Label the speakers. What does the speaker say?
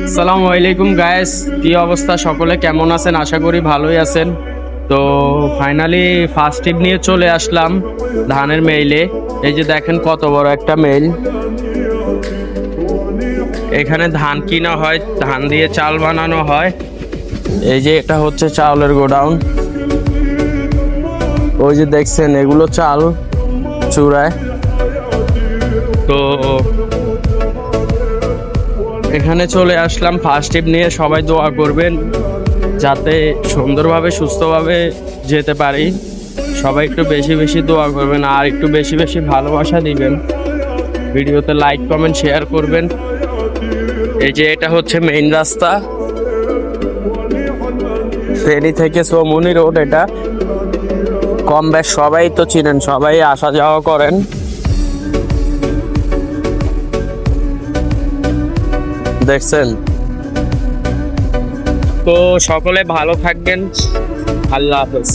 Speaker 1: আসসালামু আলাইকুম গায়েস, কি অবস্থা? সকলে কেমন আছেন? আশা করি ভালোই আছেন। তো ফাইনালি ফার্স্ট টিপ নিয়ে চলে আসলাম ধানের মেইলে। এই যে দেখেন কত বড় একটা মেইল। এখানে ধান কিনা হয়, ধান দিয়ে চাল বানানো হয়। এই যে এটা হচ্ছে চাউলের গোডাউন। ওই যে দেখছেন এগুলো চাল চূড়ায়। তো এখানে চলে আসলাম ফার্স্ট টিপ নিয়ে। সবাই দোয়া করবেন যাতে সুন্দরভাবে সুস্থভাবে যেতে পারি। সবাই একটু বেশি বেশি দোয়া করবেন আর একটু বেশি বেশি ভালোবাসা দিবেন। ভিডিওতে লাইক কমেন্ট শেয়ার করবেন। এই যে এটা হচ্ছে মেইন রাস্তা, ফেনী থেকে সোমনি রোড। এটা কম বেশ সবাই তো চিনেন, সবাই আসা যাওয়া করেন। দেখছেন? তো সকলে ভালো থাকবেন। আল্লাহ হাফেজ।